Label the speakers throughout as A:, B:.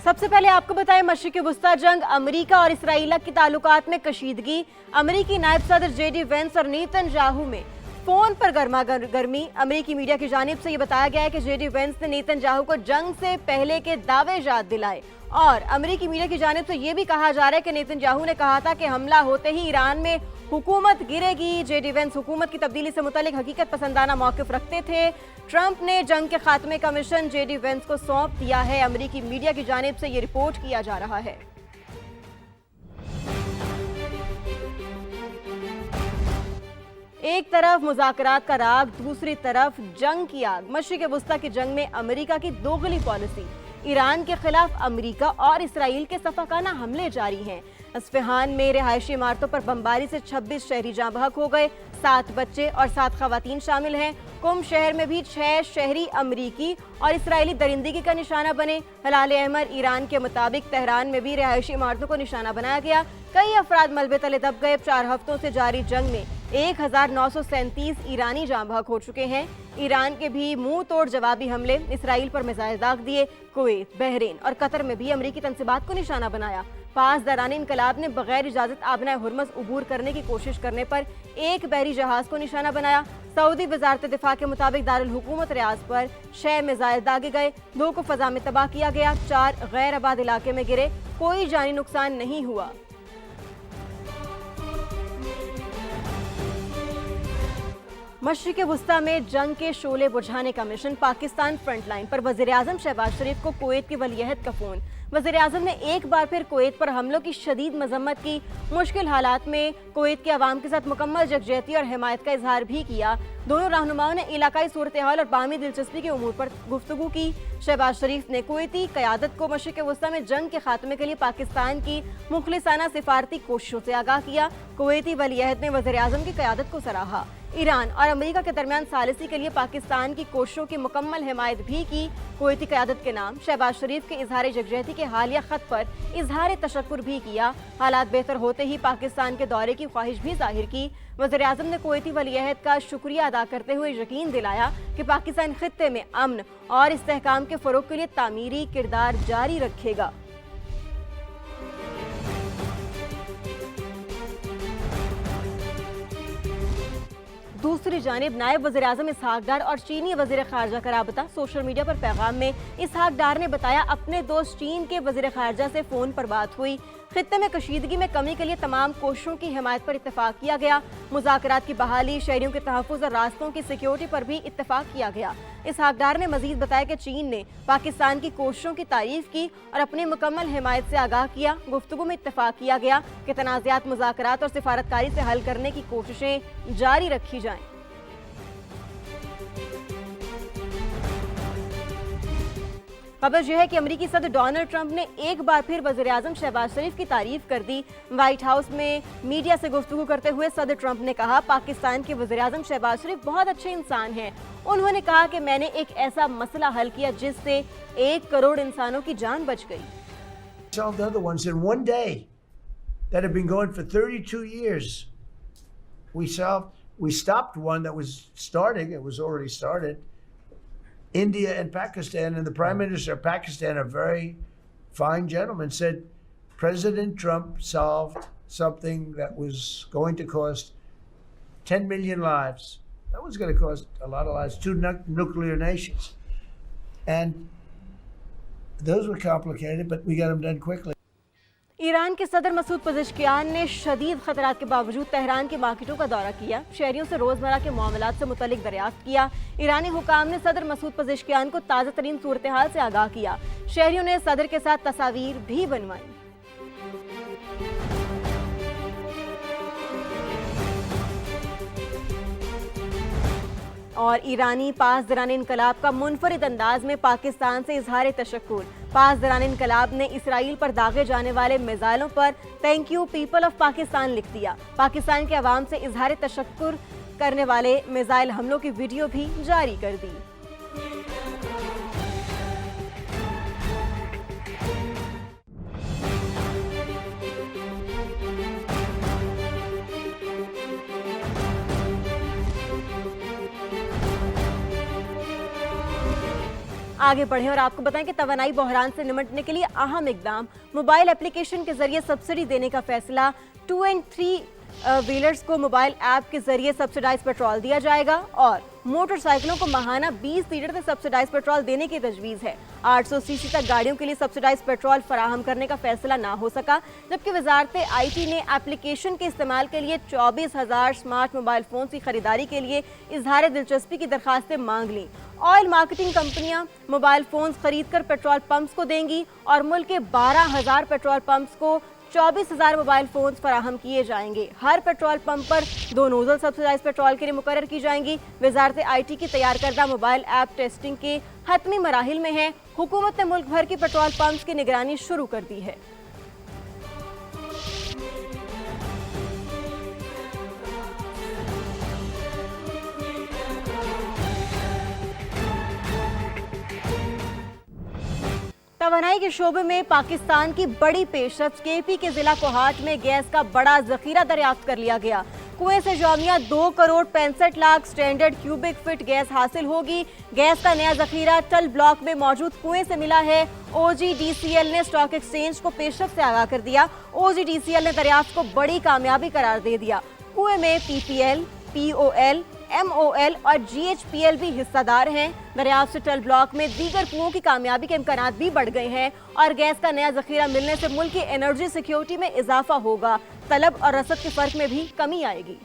A: सबसे पहले आपको बताएं, मशरिकी वुस्ता जंग, अमेरिका और इसराइल के ताल्लुकात में कशीदगी। अमेरिकी नायब सदर जेडी वेंस और नेतन्याहू में फोन पर गर्मा गर्मी। अमेरिकी मीडिया की जानिब से यह बताया गया है कि जेडी वेंस ने नेतन्याहू को जंग से पहले के दावे याद दिलाए और अमेरिकी मीडिया की जानिब से यह भी कहा जा रहा है कि नेतन्याहू ने कहा था कि हमला होते ही ईरान में हुकूमत गिरेगी। जेडी वेंस हुकूमत की तब्दीली से मुतालिक हकीकत पसंदाना मौक़िफ़ रखते थे। ट्रंप ने जंग के खात्मे का मिशन जेडी वेंस को सौंप दिया है। अमेरिकी मीडिया की जानिब से यह रिपोर्ट किया जा रहा है। एक तरफ मुज़ाकरात का राग, दूसरी तरफ जंग की आग। मशरिक़ वुस्ता की जंग में अमेरिका की दोगली पॉलिसी। ईरान के खिलाफ अमेरिका और इसराइल के सफाकाना हमले जारी हैं। अस्फ़हान में रिहायशी इमारतों पर बमबारी से 26 शहरी जाँ बहक हो गए, 7 बच्चे और 7 खवातीन शामिल हैं। कुम शहर में भी 6 शहरी अमरीकी और इसराइली दरिंदगी का निशाना बने। हलाल अहमर ईरान के मुताबिक तेहरान में भी रिहायशी इमारतों को निशाना बनाया गया। कई अफराद मलबे तले दब गए। 4 हफ्तों से जारी जंग में 1937 ईरानी जाँ बहक हो चुके हैं। ईरान के भी मुंह तोड़ जवाबी हमले, इसराइल पर मिसाइल दाग दिए। कुवैत, बहरीन और कतर में भी अमरीकी तंसीबात को निशाना बनाया। पास दौरान इनकलाब ने बगैर इजाजत आबना हुर्मस अबूर करने की कोशिश करने पर एक बहरी जहाज को निशाना बनाया। सऊदी वजारत दिफा के मुताबिक दारुल हुकूमत रियाज पर 6 मिसाइल दागे गए, 2 को फजा में तबाह किया गया, 4 गैर आबाद इलाके में गिरे, कोई जानी नुकसान नहीं हुआ। मशरिक़ वुस्ता में जंग के शोले बुझाने का मिशन। पाकिस्तान फ्रंटलाइन पर वज़ीर आज़म शहबाज शरीफ को कुवैत की वलीअहद का फोन। वज़ीर आज़म ने एक बार फिर कुवैत पर हमलों की शदीद मजम्मत की। मुश्किल हालात में कुवैत के अवाम के साथ मुकम्मल यकजहती और हिमायत का इजहार भी किया। दोनों रहनुमाओं ने इलाकाई सूरत हाल और बाहमी दिलचस्पी के उमूर पर गुफ्तगू की। शहबाज शरीफ ने कुवैती क़यादत को मशरिक़ वुस्ता में जंग के खात्मे के लिए पाकिस्तान की मुखलिसाना सिफारती कोशिशों से आगाह किया। कुवैती वलीअहद ने वज़ीर आज़म की क़यादत को सराहा। ईरान और अमेरिका के दरमियान सालिसी के लिए पाकिस्तान की कोशिशों की मुकम्मल हिमायत भी की। कुवैती क़यादत के नाम शहबाज शरीफ के इजहार यकजहती के हालिया ख़त पर इजहार तशक्कुर भी किया। हालात बेहतर होते ही पाकिस्तान के दौरे की ख्वाहिश भी जाहिर की। वज़ीर आज़म ने कुवैती वलीअहद का शुक्रिया अदा करते हुए यकीन दिलाया कि पाकिस्तान खित्ते में अमन और इस्तेहकाम के फ़रोग़ के लिए तामीरी किरदार जारी रखेगा। दूसरी जानिब नायब वज़ीर आज़म इसहाक डार और चीनी वज़ीर ख़ारजा का राबता। सोशल मीडिया पर पैगाम में इसहाक डार ने बताया, अपने दोस्त चीन के वज़ीर ख़ारजा से फ़ोन पर बात हुई। खित्ते में कशीदगी में कमी के लिए तमाम कोशिशों की हिमायत पर इत्तेफाक किया गया। मुज़ाकरात की बहाली, शहरियों के तहफ़्फ़ुज़ और रास्तों की सिक्योरिटी पर भी इत्तेफाक किया गया। इसहाक डार ने मज़ीद बताया कि चीन ने पाकिस्तान की कोशिशों की तारीफ़ की और अपनी मुकम्मल हिमायत से आगाह किया। गुफ्तगू में इत्तेफाक किया गया कि तनाज़ात, मुज़ाकरात और सिफारतकारी से हल करने की कोशिशें जारी रखी जाएँ। खबर यह है कि अमेरिकी सदर डोनाल्ड ट्रंप ने एक बार फिर वज़ीर आज़म शहबाज शरीफ की तारीफ कर दी। व्हाइट हाउस में मीडिया से गुफ्तगू करते हुए सदर ट्रंप ने कहा, पाकिस्तान के वज़ीर आज़म शहबाज शरीफ बहुत अच्छे इंसान हैं। उन्होंने कहा कि मैंने एक ऐसा मसला हल किया जिससे 1 करोड़ इंसानों की जान बच गई।
B: Solved other ones in one day that have been going for 32 years. We stopped one that was starting. It was already started. India and Pakistan, and the Prime Minister of Pakistan, a very fine gentleman, said President Trump solved something that was going to cost 10 million lives. That was going to cost a lot of lives, 2 nuclear nations. And those were complicated, but we got them done quickly.
A: Iran के सदर मसूद पज़ेश्कियान ने शदीद खतरात के बावजूद Tehran की मार्केटों का दौरा किया। शहरियों से रोज़मर्रा के मामलात से मुतल्लिक दरियाफ्त किया। ईरानी हुकाम ने सदर मसूद पज़ेश्कियान को ताज़ा तरीन सूरत हाल से आगाह किया। शहरियों ने सदर के साथ तस्वीर भी बनवाई। और ईरानी पास दौरान इनकलाब का मुनफरिद अंदाज में पाकिस्तान से इजहार तशक्कुर। पास दौरान इनकलाब ने इसराइल पर दागे जाने वाले मिसाइलों पर thank you people of Pakistan लिख दिया। पाकिस्तान के अवाम से इजहार तशक्कुर करने वाले मिसाइल हमलों की वीडियो भी जारी कर दी। आगे बढ़े और आपको बताएं कि तवानाई बहरान से निपटने के लिए अहम इकदाम, मोबाइल एप्लीकेशन के जरिए सब्सिडी देने का फैसला। 2 और 3 व्हीलर्स को मोबाइल ऐप के जरिए सब्सिडाइज पेट्रोल दिया जाएगा और मोटरसाइकिलों को माहाना 20 लीटर तक सब्सिडाइज पेट्रोल देने की तजवीज़ है। 800 सीसी तक गाड़ियों के लिए सब्सिडाइज पेट्रोल फराहम करने का फैसला ना हो सका, जबकि वजारत IT ने एप्लीकेशन के इस्तेमाल के लिए 24,000 स्मार्ट मोबाइल फोन की खरीदारी के लिए इजहार दिलचस्पी की दरखास्तें मांग ली। ऑयल मार्केटिंग कंपनियां मोबाइल फोन खरीद कर पेट्रोल पंप्स को देंगी और मुल्क के 12,000 पेट्रोल पंप्स को 24,000 मोबाइल फोन फराहम किए जाएंगे। हर पेट्रोल पंप पर 2 नोजल सब्सिडाइज पेट्रोल के लिए मुकर्रर की जाएंगी। वजारत IT की तैयार करदा मोबाइल ऐप टेस्टिंग के हतमी मराहिल में है। हुकूमत ने मुल्क भर की पेट्रोल पंप्स की निगरानी शुरू कर दी है। तवानाई के शोबे में पाकिस्तान की बड़ी पेशरफ, KP के जिला कोहाट में गैस का बड़ा जखीरा दरियाफ्त कर लिया गया। कुएं से Jamia 2 crore 65 lakh standard cubic feet gas हासिल होगी। गैस का नया जखीरा टल ब्लॉक में मौजूद कुएं से मिला है। OGDCL ने स्टॉक एक्सचेंज को पेशरफ से आगाह कर दिया। OGDCL ने दरियाफ्त को बड़ी कामयाबी करार दे दिया। कुएं में PPL, POL, MOL और GHPL भी हिस्सादार हैं। दरियाफ्त से टल ब्लॉक में दीगर कुओं की कामयाबी के इम्कानात भी बढ़ गए हैं और गैस का नया जखीरा मिलने से मुल्क की एनर्जी सिक्योरिटी में इजाफा होगा। तलब और रसद के फर्क में भी कमी आएगी।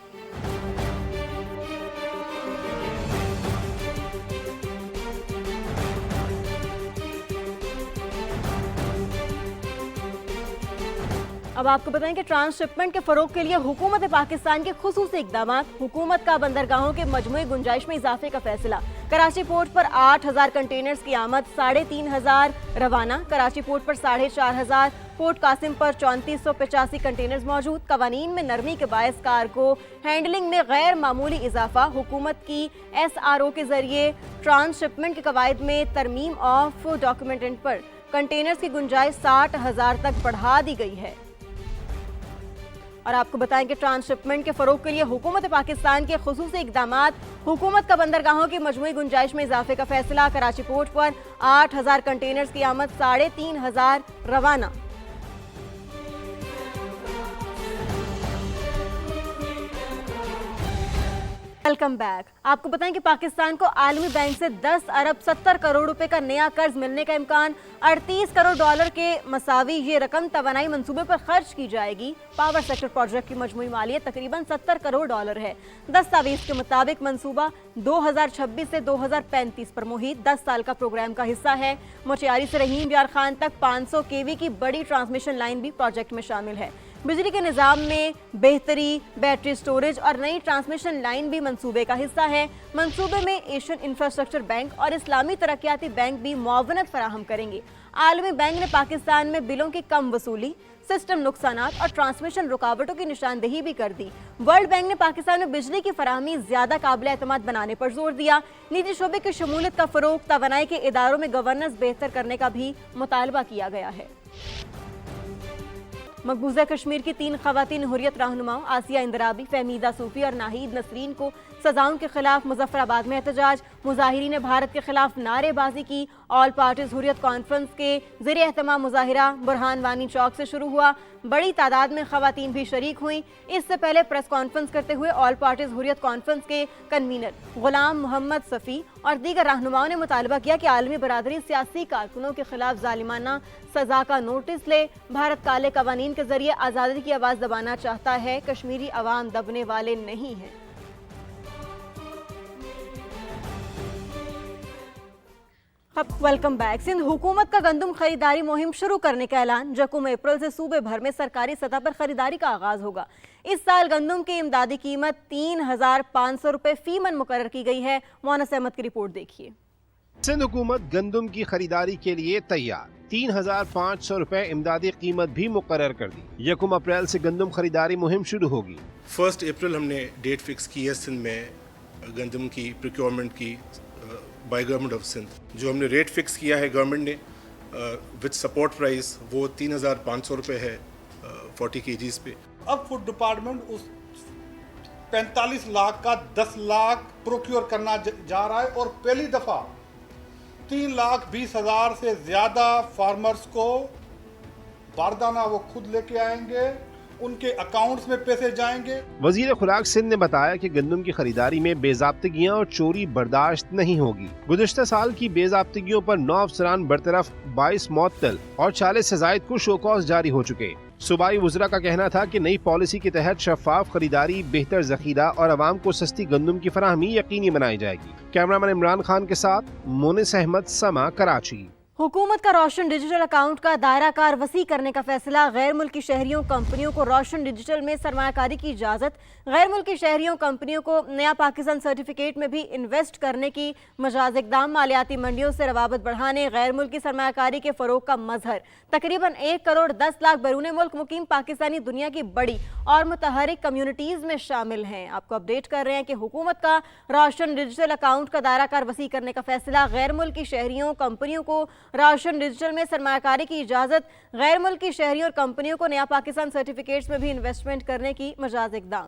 A: अब आपको बताएं कि ट्रांसशिपमेंट के फरोग के लिए हुकूमत पाकिस्तान के खुसूसी इक़दामात। हुकूमत का बंदरगाहों के मजमूई गुंजाइश में इजाफे का फैसला। कराची पोर्ट पर 8,000 कंटेनर्स की आमद, 3,500 रवाना। कराची पोर्ट पर 4,500, पोर्ट कासिम पर 3485 कंटेनर्स मौजूद। कवानीन में नरमी के बायस कार्गो हैंडलिंग में गैर मामूली इजाफा। हुकूमत की SRO के जरिए ट्रांसशिपमेंट के कवायद में तरमीम ऑफ डॉक्यूमेंटेंट पर कंटेनर्स की गुंजाइश 60,000 तक बढ़ा दी गई है। और आपको बताएं कि ट्रांसशिपमेंट के फरोग के लिए हुकूमत पाकिस्तान के खुसूसी इक़दामात। हुकूमत का बंदरगाहों की मजमूई गुंजाइश में इजाफे का फैसला। कराची पोर्ट पर 8,000 कंटेनर्स की आमद, 3,500 रवाना। Welcome back. आपको बताएं कि पाकिस्तान को आलमी बैंक से 10 अरब 70 करोड़ रुपए का नया कर्ज मिलने का इम्कान। 38 करोड़ डॉलर के मसावी ये रकम तवानाई मंसूबे पर खर्च की जाएगी। पावर सेक्टर प्रोजेक्ट की मजमूई मालियत तकरीबन 70 करोड़ डॉलर है। दस्तावेज के मुताबिक मंसूबा 2026 से 2035 पर मुहित 10 साल का प्रोग्राम का हिस्सा है। मोटियारी से रहीम यार खान तक 500 kV की बड़ी ट्रांसमिशन लाइन भी प्रोजेक्ट में शामिल है। बिजली के निज़ाम में बेहतरी, बैटरी स्टोरेज और नई ट्रांसमिशन लाइन भी मंसूबे का हिस्सा है। मंसूबे में एशियन इंफ्रास्ट्रक्चर बैंक और इस्लामी तरक्याती बैंक भी मुआवनत फराहम करेंगे। आलमी बैंक ने पाकिस्तान में बिलों की कम वसूली, सिस्टम नुकसानात और ट्रांसमिशन रुकावटों की निशानदेही भी कर दी। वर्ल्ड बैंक ने पाकिस्तान में बिजली की फराहमी ज्यादा काबिल एतमाद बनाने पर जोर दिया। निजी शोबे की शमूलियत का फरोग, तवानाई के इदारों में गवर्नेंस बेहतर करने का भी मुतालबा किया गया है। मकबूजा कश्मीर की 3 खवातीन हुर्रियत रहनुमाओं आसिया इंदराबी, फहमीदा सूफी और नाहिद नसरीन को सजाओं के खिलाफ मुजफ्फराबाद में एहतजाज। मुजाहिरीन ने भारत के खिलाफ नारेबाजी की। ऑल पार्टीज हुर्रियत कॉन्फ्रेंस के ज़ेर एहतमाम मुजाहिरा बुरहान वानी चौक से शुरू हुआ। बड़ी तादाद में खवातीन भी शरीक हुई। इससे पहले प्रेस कॉन्फ्रेंस करते हुए ऑल पार्टीज हुर्रियत कॉन्फ्रेंस के कन्वीनर गुलाम मोहम्मद सफ़ी और दीगर रहनुमाओं ने मुतालबा किया कि आलमी बरादरी सियासी कारकुनों के खिलाफ जालिमाना सजा का नोटिस ले। भारत काले कवानीन के जरिए आज़ादी की आवाज़ दबाना चाहता है। कश्मीरी अवाम दबने वाले नहीं हैं। Welcome back. सिंध हुकूमत का गंदम खरीदारी मुहिम शुरू करने का ऐलान। जकुम अप्रैल से सूबे भर में सरकारी सतह पर खरीदारी का आगाज होगा। इस साल गंदम की इमदादी कीमत 3,500 रुपए फी मन मुकर्रर की गई है। मोनस अहमद की रिपोर्ट देखिए।
C: सिंध हुकूमत गंदम की खरीदारी के लिए तैयार। 3,500 रुपए इमदादी कीमत भी मुकर्रर कर दी। 1 अप्रैल से गंदम खरीदारी मुहिम शुरू होगी।
D: 1 अप्रैल हमने डेट फिक्स की है सिंध में गंदम की प्रोक्योरमेंट की बाय गवर्नमेंट ऑफ सिंध। जो हमने रेट फिक्स किया है गवर्नमेंट ने विद सपोर्ट प्राइस वो 3,500 रुपये है 40 kgs पे।
E: अब फूड डिपार्टमेंट उस 45 लाख का 10 लाख प्रोक्योर करना जा रहा है और पहली दफ़ा 3,20,000 से ज़्यादा फार्मर्स को बारदाना वो खुद लेके आएंगे, उनके अकाउंट्स में पैसे जाएंगे।
C: वजीर खुराक सिंध ने बताया कि गंदम की खरीदारी में बेजाब्तगियां और चोरी बर्दाश्त नहीं होगी। गुज़िश्ता साल की बेजाब्तगियों पर 9 अफसरान बरतरफ, 22 मुअत्तल और 40 से ज़ायद को शोकॉज जारी हो चुके। सूबाई वज़रा का कहना था कि नई पॉलिसी के तहत शफाफ खरीदारी, बेहतर जखीरा और आवाम को सस्ती गंदम की फराहमी यकीनी बनाई जाएगी। कैमरामैन इमरान खान के साथ मोनिस अहमद, समा, कराची।
A: हुकूमत का रोशन डिजिटल अकाउंट का दायरा कार वसी करने का फैसला। गैर मुल्की शहरियों कंपनियों को रोशन डिजिटल में सरमायाकारी की इजाज़त। गैर मुल्की शहरियों कंपनियों को नया पाकिस्तान सर्टिफिकेट में भी इन्वेस्ट करने की मजाज इक़दाम। मालियाती मंडियों से रवाबत बढ़ाने, गैर मुल्की सरमायाकारी के फ़रोग का मजहर। तकरीबन 1 करोड़ 10 लाख बैरून मुल्क मुकीम पाकिस्तानी दुनिया की बड़ी और मुतहरिक कम्युनिटीज़ में शामिल हैं। आपको अपडेट कर रहे हैं कि हुकूमत का रोशन डिजिटल अकाउंट का दायरा कार वसी करने का फैसला। गैर मुल्की शहरियों कंपनियों को रोशन डिजिटल में सरमायाकारी की इजाज़त। गैर मुल्की शहरियों और कंपनियों को नया पाकिस्तान सर्टिफिकेट्स में भी इन्वेस्टमेंट करने की मजाज इक़दाम।